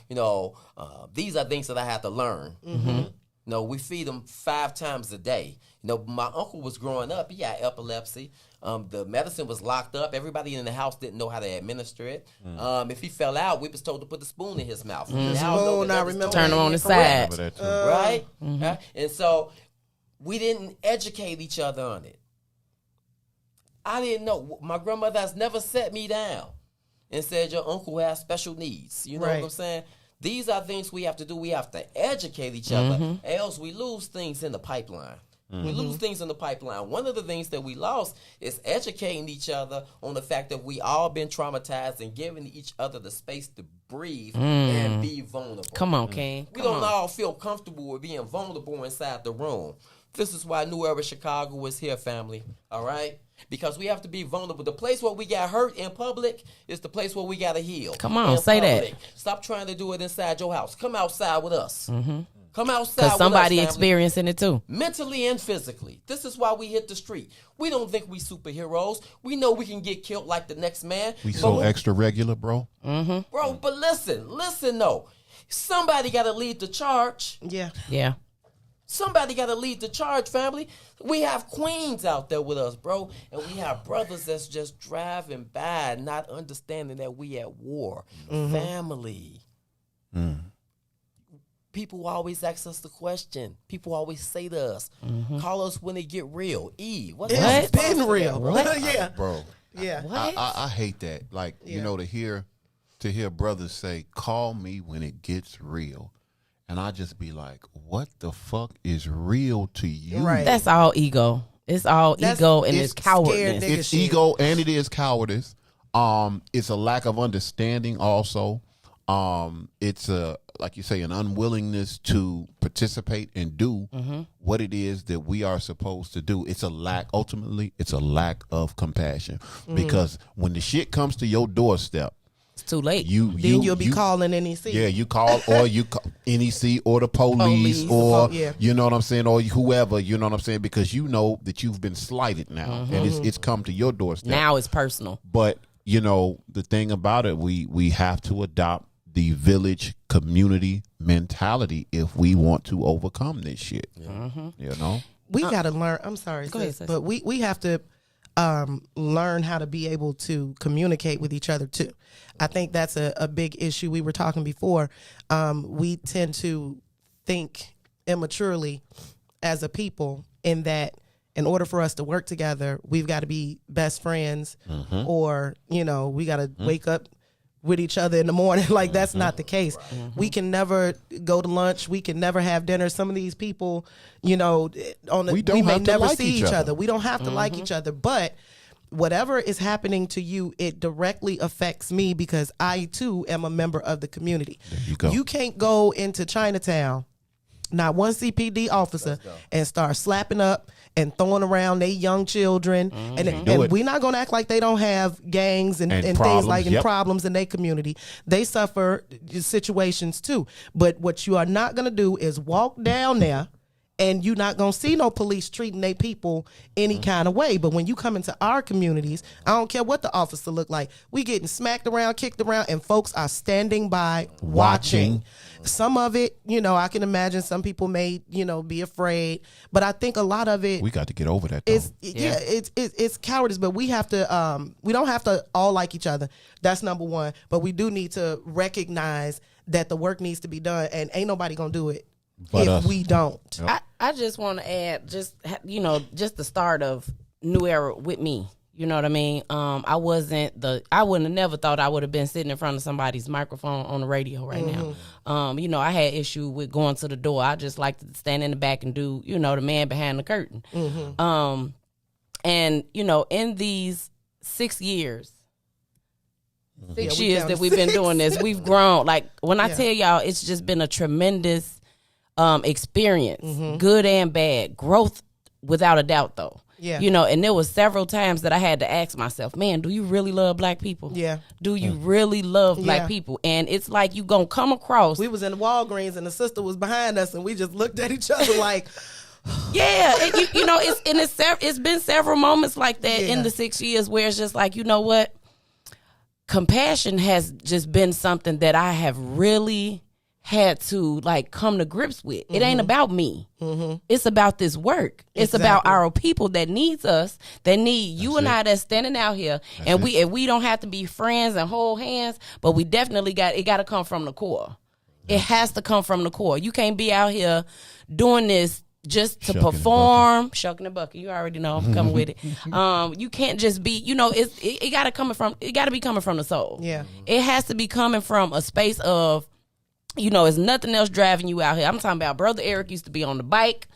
These are things that I had to learn. We feed them 5 times a day. My uncle was growing up. He had epilepsy. The medicine was locked up. Everybody in the house didn't know how to administer it. If he fell out, we was told to put the spoon in his mouth. Now I remember. Turn him on the side. Right? And so we didn't educate each other on it. I didn't know. My grandmother has never set me down and said, your uncle has special needs. You know what I'm saying? These are things we have to do. We have to educate each other, else we lose things in the pipeline. We lose things in the pipeline. One of the things that we lost is educating each other on the fact that we all been traumatized and giving each other the space to breathe and be vulnerable. Come on, King. We don't all feel comfortable with being vulnerable inside the room. This is why New Era Chicago is here, family. All right? Because we have to be vulnerable. The place where we got hurt in public is the place where we got to heal. Come on, say that. Stop trying to do it inside your house. Come outside with us. Come outside with us, because somebody family. experiencing it too. Mentally and physically. This is why we hit the street. We don't think we superheroes. We know we can get killed like the next man. We so extra regular, bro. Bro, but listen though. Somebody got to lead the charge. Yeah. Somebody got to lead the charge, family. We have queens out there with us, bro. And we have brothers that's just driving by, not understanding that we at war. Family. People always ask us the question. People always say to us, call us when it get real. It's been real. What? Bro. Yeah. What? I hate that. Like, to hear brothers say, call me when it gets real. And I just be like, what the fuck is real to you? Right. That's all ego. It's all ego and it's cowardness. It's ego and it is cowardice. It's a lack of understanding also. It's like you say, an unwillingness to participate and do what it is that we are supposed to do. Ultimately, it's a lack of compassion. Because when the shit comes to your doorstep, it's too late. You'll be calling NEC. Yeah, you call or you call NEC or the police or you know what I'm saying, or whoever, you know what I'm saying, because you know that you've been slighted now and it's come to your doorstep. Now it's personal. But the thing about it, we have to adopt the village community mentality if we want to overcome this shit. We got to learn. I'm sorry, sis, but we have to learn how to be able to communicate with each other too. I think that's a big issue. We were talking before. We tend to think immaturely as a people in that in order for us to work together, we've got to be best friends or, we got to wake up with each other in the morning. Like, that's not the case. We can never go to lunch. We can never have dinner. Some of these people, we may never see each other. We don't have to like each other. But whatever is happening to you, it directly affects me because I, too, am a member of the community. You can't go into Chinatown, not one CPD officer, and start slapping up and throwing around their young children. And we're not going to act like they don't have gangs and things like and problems in their community. They suffer situations too. But what you are not going to do is walk down there and you're not going to see no police treating their people any kind of way. But when you come into our communities, I don't care what the officer look like. We getting smacked around, kicked around, and folks are standing by watching. Some of it, I can imagine some people may, be afraid. But I think a lot of it, we got to get over that, though. It's cowardice. But we have to, we don't have to all like each other. That's number one. But we do need to recognize that the work needs to be done, and ain't nobody going to do it if we don't. I just want to add, just the start of New Era with me. You know what I mean? I wouldn't have never thought I would have been sitting in front of somebody's microphone on the radio right now. I had issue with going to the door. I just like to stand in the back and do, the man behind the curtain. And, in these 6 years, 6 years that we've been doing this, we've grown. Like, when I tell y'all, it's just been a tremendous experience, good and bad, growth without a doubt, though. And there was several times that I had to ask myself, man, do you really love black people? Do you really love black people? And it's like you gonna come across. We was in the Walgreens and the sister was behind us and we just looked at each other like, Yeah, it's been several moments like that in the 6 years where it's just like, you know what? Compassion has just been something that I have really had to like come to grips with. It ain't about me. It's about this work. It's about our people that needs us, that need you and I that's standing out here. And we don't have to be friends and hold hands, but we definitely got to come from the core. It has to come from the core. You can't be out here doing this just to perform, shucking the bucket. You already know I'm coming with it. You can't just be, it got to be coming from the soul. Yeah. It has to be coming from a space of, it's nothing else driving you out here. I'm talking about Brother Eric used to be on the bike,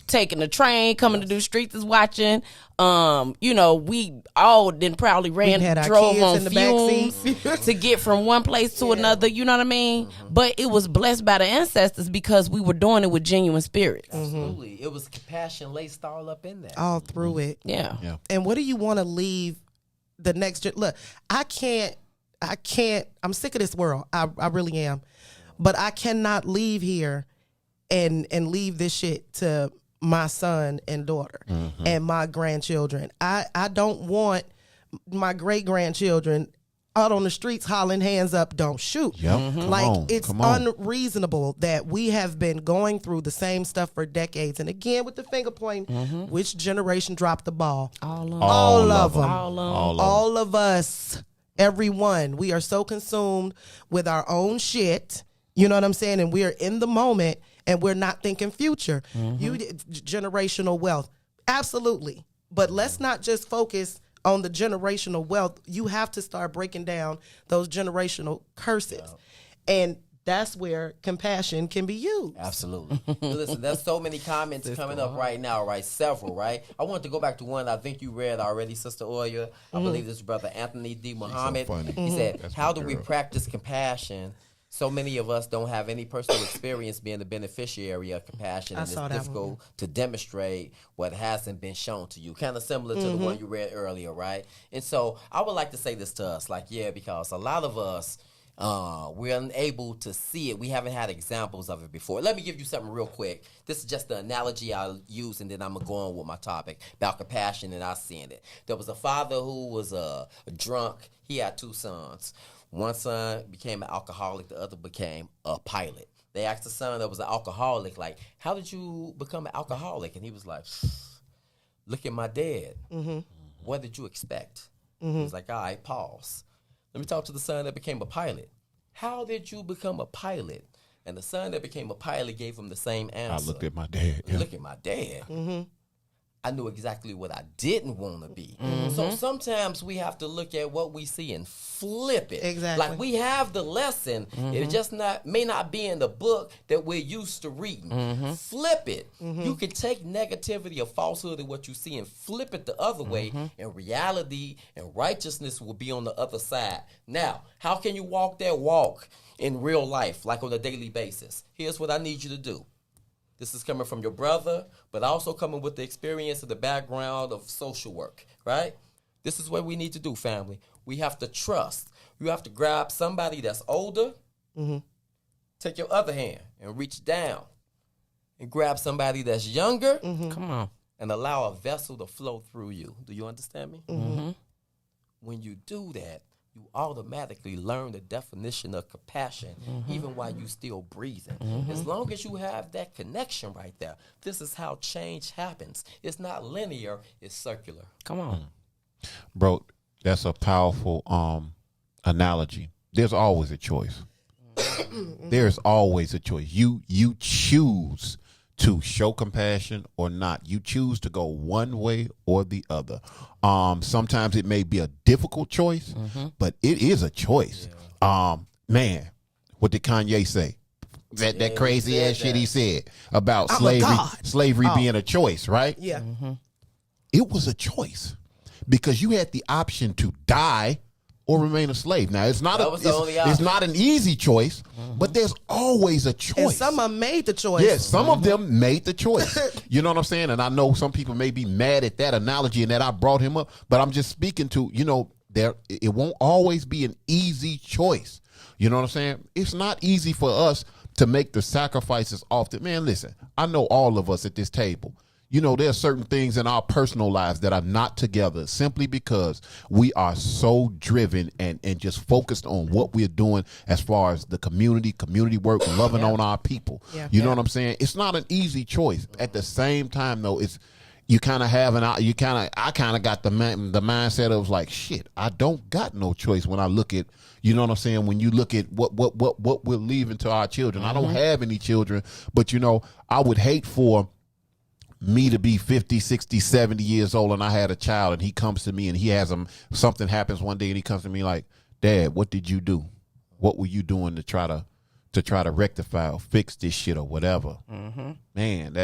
taking the train, coming to do Streets is Watching. We all then probably drove on fumes to get from one place to another. You know what I mean? But it was blessed by the ancestors because we were doing it with genuine spirits. Absolutely. It was compassion laced all up in there. All through it. Yeah. And what do you want to leave the next look? I can't, I'm sick of this world. I really am. But I cannot leave here and leave this shit to my son and daughter and my grandchildren. I don't want my great grandchildren out on the streets hollering hands up, don't shoot. It's unreasonable that we have been going through the same stuff for decades. And again, with the finger pointing, which generation dropped the ball? All of them. All of us. Everyone. We are so consumed with our own shit. You know what I'm saying? And we are in the moment and we're not thinking future. Generational wealth. Absolutely. But let's not just focus on the generational wealth. You have to start breaking down those generational curses. And that's where compassion can be used. Absolutely. Listen, there's so many comments coming up right now, right? Several, right? I want to go back to one I think you read already, Sister Oya. I believe this is Brother Anthony D. Muhammad. So he said, how do we practice compassion? So many of us don't have any personal experience being the beneficiary of compassion, and it's difficult to demonstrate what hasn't been shown to you. Kind of similar to the one you read earlier, right? And so I would like to say this to us, because a lot of us, we're unable to see it. We haven't had examples of it before. Let me give you something real quick. This is just the analogy I'll use, and then I'm going to go on with my topic about compassion and I seeing it. There was a father who was a drunk. He had two sons. One son became an alcoholic. The other became a pilot. They asked the son that was an alcoholic, like, how did you become an alcoholic? And he was like, look at my dad. What did you expect? He was like, all right, pause. Let me talk to the son that became a pilot. How did you become a pilot? And the son that became a pilot gave him the same answer. I looked at my dad. Look at my dad. I knew exactly what I didn't want to be. So sometimes we have to look at what we see and flip it. Exactly. Like we have the lesson. It just may not be in the book that we're used to reading. Flip it. You can take negativity or falsehood in what you see and flip it the other way, and reality and righteousness will be on the other side. Now, how can you walk that walk in real life, like on a daily basis? Here's what I need you to do. This is coming from your brother, but also coming with the experience of the background of social work, right? This is what we need to do, family. We have to trust. You have to grab somebody that's older, take your other hand and reach down and grab somebody that's younger, Come on. and allow a vessel to flow through you. Do you understand me? When you do that, you automatically learn the definition of compassion, even while you still breathing. As long as you have that connection right there, this is how change happens. It's not linear, it's circular. Come on. Bro, that's a powerful analogy. There's always a choice. There's always a choice. You choose to show compassion or not. You choose to go one way or the other. Sometimes it may be a difficult choice, but it is a choice. Man, what did Kanye say? That crazy ass shit he said about slavery being a choice, right? Yeah. It was a choice because you had the option to die or remain a slave. Now it's not it's not an easy choice, but there's always a choice. And some of them made the choice. Yes, some of them made the choice. You know what I'm saying? And I know some people may be mad at that analogy and that I brought him up, but I'm just speaking to, it won't always be an easy choice. You know what I'm saying? It's not easy for us to make the sacrifices often. Man, listen, I know all of us at this table. You know, there are certain things in our personal lives that are not together simply because we are so driven and just focused on what we're doing as far as the community work, loving on our people. Yeah. You know what I'm saying? It's not an easy choice. At the same time, though, it's I kind of got the mindset of like, shit, I don't got no choice when I look at, you know what I'm saying? When you look at what we're leaving to our children. I don't have any children, but you know, I would hate for me to be 50, 60, 70 years old and I had a child and he comes to me and he has something happens one day and he comes to me like, Dad, what did you do? What were you doing to try to rectify or fix this shit or whatever? Man,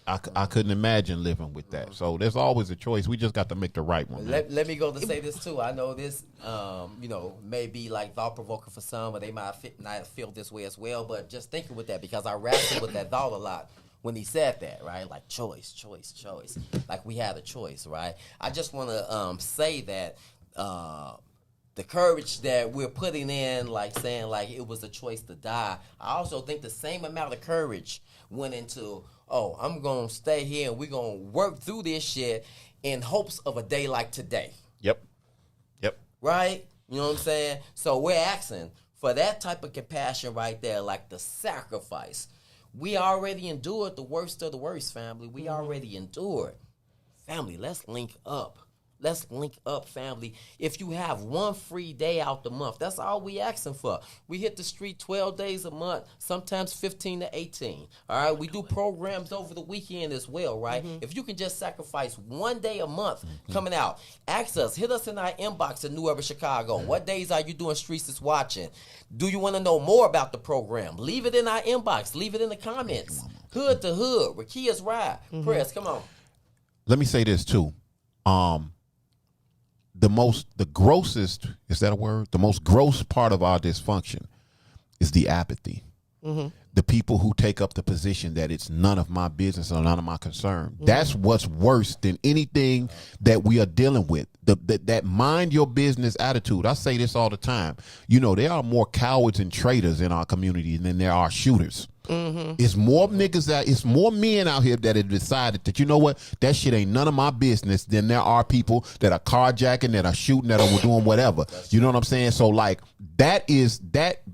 I couldn't imagine living with that. So there's always a choice. We just got to make the right one. Let me go to say this too. I know this, may be like thought provoking for some, but they might not feel this way as well. But just thinking with that, because I wrestled with that thought a lot when he said that, right? Like choice. Like we had a choice, right? I just want to say that the courage that we're putting in, like saying like it was a choice to die. I also think the same amount of courage went into, oh, I'm going to stay here and we're going to work through this shit in hopes of a day like today. Yep. Right? You know what I'm saying? So we're asking for that type of compassion right there, like the sacrifice. We already endured the worst of the worst, family. We already endured. Family, let's link up. Let's link up, family. If you have one free day out the month, that's all we asking for. We hit the street 12 days a month, sometimes 15 to 18. All right, we do programs over the weekend as well, right? If you can just sacrifice one day a month coming out, ask us, hit us in our inbox at New Era Chicago. What days are you doing Streets is Watching? Do you want to know more about the program? Leave it in our inbox. Leave it in the comments. Hood to Hood, Rakia's Ride. Press, come on. Let me say this too. The grossest, is that a word? The most gross part of our dysfunction is the apathy. The people who take up the position that it's none of my business or none of my concern. That's what's worse than anything that we are dealing with. That mind your business attitude. I say this all the time. You know, there are more cowards and traitors in our community than there are shooters. It's more niggas it's more men out here that have decided that, you know what, that shit ain't none of my business than there are people that are carjacking, that are shooting, that are doing whatever. You know what I'm saying? So like that is that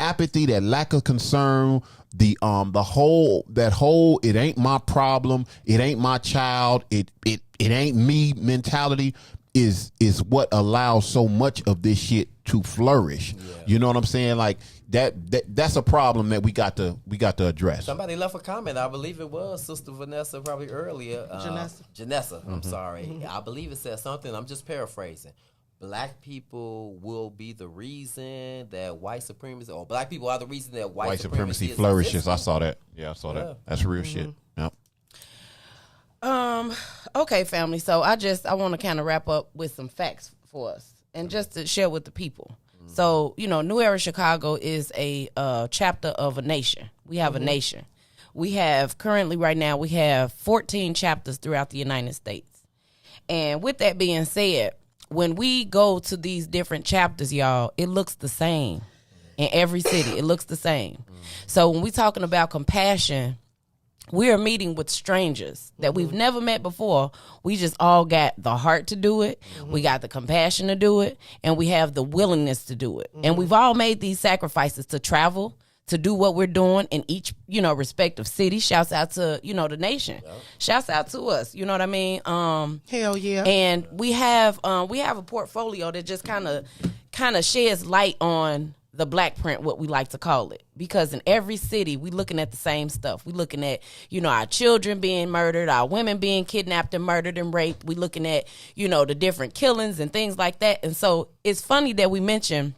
apathy, that lack of concern, the whole it ain't my problem, it ain't my child, it ain't me mentality is what allows so much of this shit to flourish. You know what I'm saying? Like that's a problem that we got to address. Somebody left a comment. I believe it was Sister Vanessa probably earlier. Janessa. I'm sorry. I believe it said something. I'm just paraphrasing. Black people will be the reason that white supremacy, or black people are the reason that white supremacy flourishes. existing. I saw that. Yeah, I saw that. That's real shit. Yep. Okay, family. So I want to kind of wrap up with some facts for us and just to share with the people. So, you know, New Era Chicago is a chapter of a nation. We have a nation. We have currently right now, we have 14 chapters throughout the United States. And with that being said, when we go to these different chapters, y'all, it looks the same in every city. It looks the same. So when we're talking about compassion, we are meeting with strangers that we've never met before. We just all got the heart to do it. We got the compassion to do it. And we have the willingness to do it. And we've all made these sacrifices to travel, to do what we're doing in each, respective city. Shouts out to, the nation. Yep. Shouts out to us. You know what I mean? Hell yeah. And we have a portfolio that just kind of sheds light on the black print, what we like to call it. Because in every city, we looking at the same stuff. We looking at, our children being murdered, our women being kidnapped and murdered and raped. We looking at, the different killings and things like that. And so it's funny that we mentioned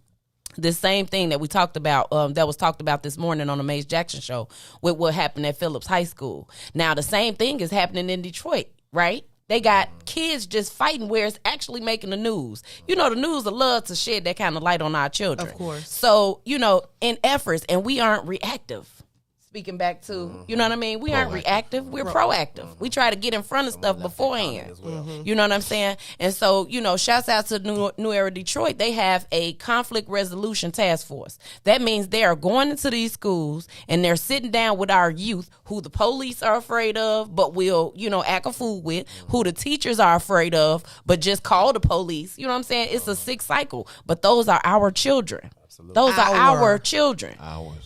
the same thing that we talked about, that was talked about this morning on the Maze Jackson show with what happened at Phillips High School. Now, the same thing is happening in Detroit, right? They got kids just fighting where it's actually making the news. The news will love to shed that kind of light on our children. Of course. So, in efforts, and we aren't reactive. Speaking back to, you know what I mean? We aren't reactive. We're proactive. We try to get in front of stuff beforehand. You know what I'm saying? And so, you know, shouts out to New Era Detroit. They have a conflict resolution task force. That means they are going into these schools and they're sitting down with our youth who the police are afraid of, but will, you know, act a fool with, who the teachers are afraid of, but just call the police. You know what I'm saying? It's a sick cycle. But those are our children. Those are our children.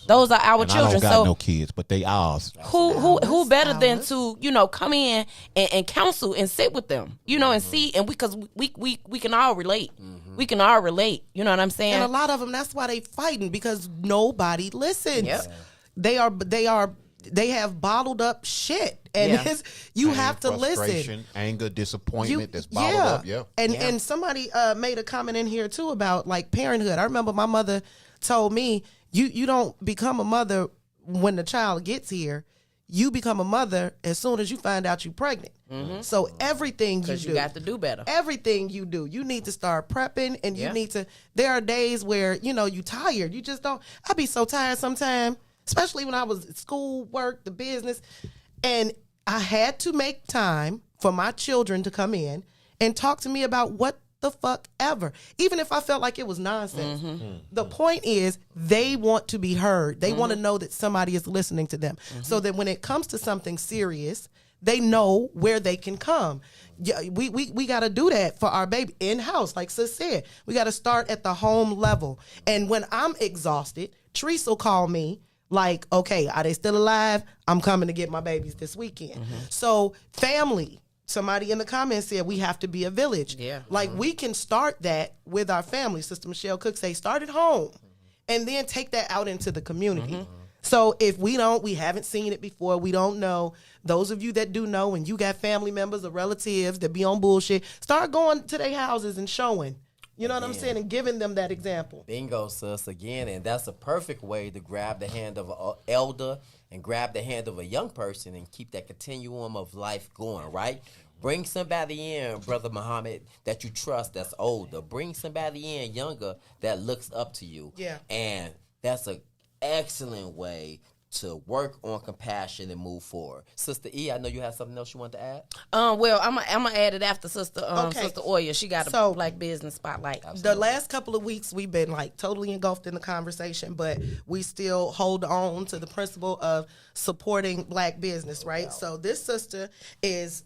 Those are our children. I don't got no kids, but they ours. Who better than to, you know, come in and counsel and sit with them, you know, and see, and because we can all relate. We can all relate. You know what I'm saying? And a lot of them, that's why they fighting, because nobody listens. Yep. They have bottled up shit, and you have to listen. Anger, disappointment that's bottled up. Yeah, and somebody made a comment in here too about like parenthood. I remember my mother told me, you don't become a mother when the child gets here. You become a mother as soon as you find out you're pregnant. So everything you do, you got to do better. Everything you do, you need to start prepping, and you need to. There are days where you know you tired. You just don't. I be so tired sometimes. Especially when I was at school, work, the business. And I had to make time for my children to come in and talk to me about what the fuck ever. Even if I felt like it was nonsense. The point is, they want to be heard. They want to know that somebody is listening to them. So that when it comes to something serious, they know where they can come. Yeah, we got to do that for our baby in-house. Like Sis said, we got to start at the home level. And when I'm exhausted, Teresa will call me. Like, okay, are they still alive? I'm coming to get my babies this weekend. So family, somebody in the comments said we have to be a village. Yeah. Like we can start that with our family. Sister Michelle Cook say start at home and then take that out into the community. So if we haven't seen it before, we don't know. Those of you that do know, and you got family members or relatives that be on bullshit, start going to their houses and showing. You know what I'm saying? And giving them that example. Bingo, sis, again. And that's a perfect way to grab the hand of an elder and grab the hand of a young person and keep that continuum of life going, right? Bring somebody in, Brother Muhammad, that you trust that's older. Bring somebody in younger that looks up to you. Yeah. And that's an excellent way to work on compassion and move forward. Sister E, I know you have something else you want to add? Well, I'm gonna add it after Sister Oya. She got a Black Business Spotlight. The last couple of weeks we've been like totally engulfed in the conversation, but we still hold on to the principle of supporting Black business, right? Wow. So this sister is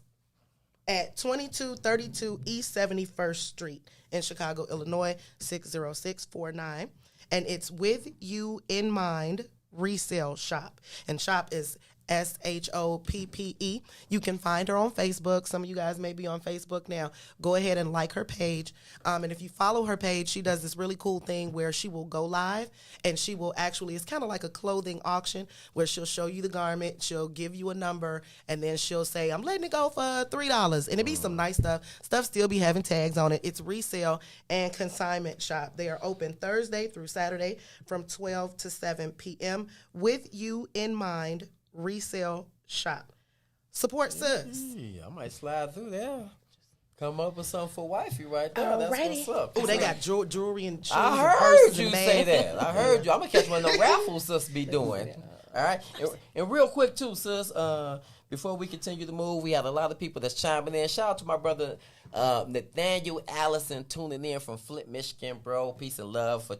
at 2232 East 71st Street in Chicago, Illinois, 60649. And it's With You in Mind Resale Shop, and shop is SHOPPE. You can find her on Facebook. Some of you guys may be on Facebook now. Go ahead and like her page. And if you follow her page, she does this really cool thing where she will go live and she will actually, it's kind of like a clothing auction where she'll show you the garment, she'll give you a number, and then she'll say, I'm letting it go for $3. And it'd be some nice stuff. Stuff still be having tags on it. It's resale and consignment shop. They are open Thursday through Saturday from 12 to 7 p.m. With You in Mind Resale Shop. Support sis. I might slide through there. Come up with something for wifey right there. That's what's up. Oh, they got jewelry and shoes. I heard you say that. I heard you. I'm going to catch one of the raffles sis be doing. All right. And real quick, too, sis, before we continue to move, we had a lot of people that's chiming in. Shout out to my brother Nathaniel Allison tuning in from Flint, Michigan, bro. Peace and love for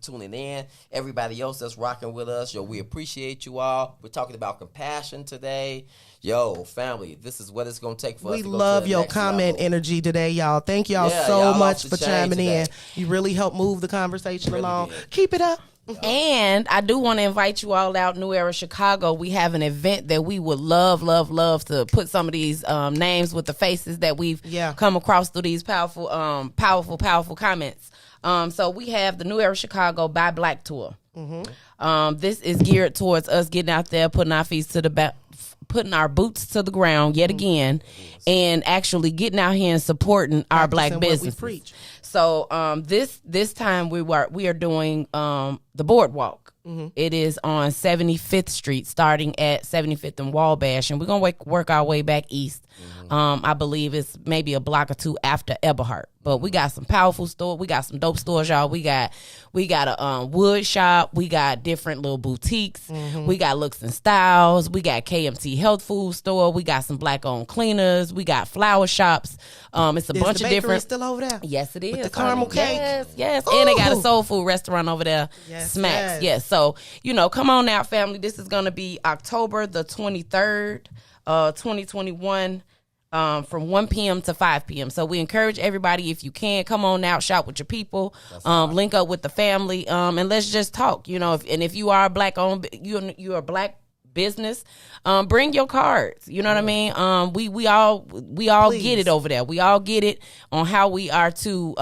tuning in. Everybody else that's rocking with us, yo, we appreciate you all. We're talking about compassion today. Yo, family, this is what it's going to take for us to go love to the your next comment level. energy today, y'all. Thank y'all so much for chiming in. You really helped move the conversation along. Keep it up. And I do want to invite you all out, New Era Chicago. We have an event that we would love to put some of these names with the faces that we've come across through these powerful comments. So we have the New Era Chicago by Black Tour. This is geared towards us getting out there, putting our feet to the putting our boots to the ground yet again, and actually getting out here and supporting our Black businesses. So this time we are doing the boardwalk. It is on 75th Street, starting at 75th and Wabash, and we're gonna work our way back east. I believe it's maybe a block or two after Eberhard. But we got some powerful stores. We got some dope stores, y'all. We got a wood shop. We got different little boutiques. We got Looks and Styles. We got KMT Health Food Store. We got some black-owned cleaners. We got flower shops. It's a bunch the of bakery different. still over there? Yes, it is. With the caramel cake? Yes. And they got a Ooh. soul food restaurant over there. Yes, Smacks. yes. Yes. So, come on out, family. This is going to be October the 23rd, 2021. From 1 p.m. to 5 p.m. So we encourage everybody, if you can, come on out, shop with your people, link up with the family, and let's just talk. If you are a black owned, you're a black business, bring your cards. You know what I mean? We all Please. get it over there. We all get it on how we are to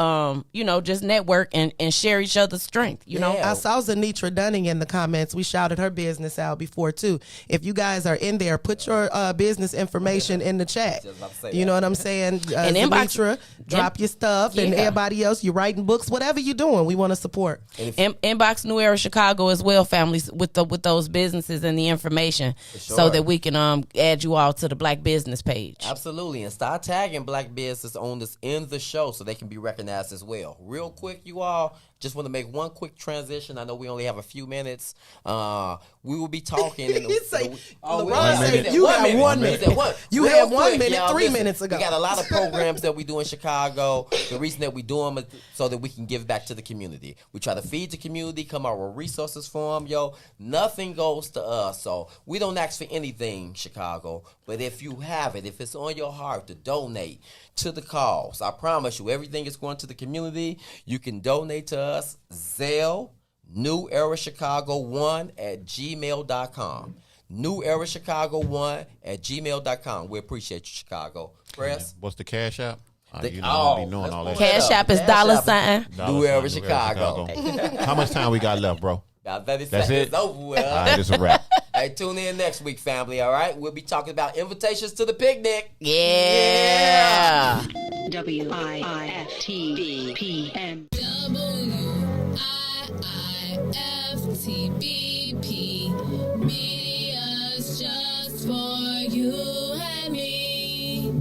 just network and share each other's strength. I saw Zanitra Dunning in the comments. We shouted her business out before too. If you guys are in there, put your business information in the chat. You know what I'm saying? And Zanitra, drop your stuff, and Yeah. everybody else, you writing books, whatever you're doing, we want to support. Inbox New Era Chicago as well, families, with those businesses and the information, so that we can add you all to the Black Business page. Absolutely, and start tagging black business owners in the show so they can be recognized as well. Real quick, you all, just want to make one quick transition. I know we only have a few minutes. We will be talking. He say, LeBron One said, minute. you got 1 He said minute. one. You Real had 1 quick, minute y'all, 3 listen, minutes ago. We got a lot of programs that we do in Chicago. The reason that we do them is so that we can give back to the community. We try to feed the community, come out with resources for them, yo. Nothing goes to us, so we don't ask for anything, Chicago. But if you have it, if it's on your heart to donate to the cause, I promise you, everything is going to the community. You can donate to us. Zelle, New Era Chicago 1 at gmail.com. New Era Chicago 1 at gmail.com. We appreciate you, Chicago. Press. What's the cash app? The- You know, I don't be knowing let's all pull that. that Cash up. App is Cash $sign. New Era Chicago. How much time we got left, bro? About 30 That's seconds it? over with. All right, it's a wrap. Hey, tune in next week, family, all right? We'll be talking about invitations to the picnic. Yeah. WIIFTBPM. WIIFTBP. Media's just for you and me.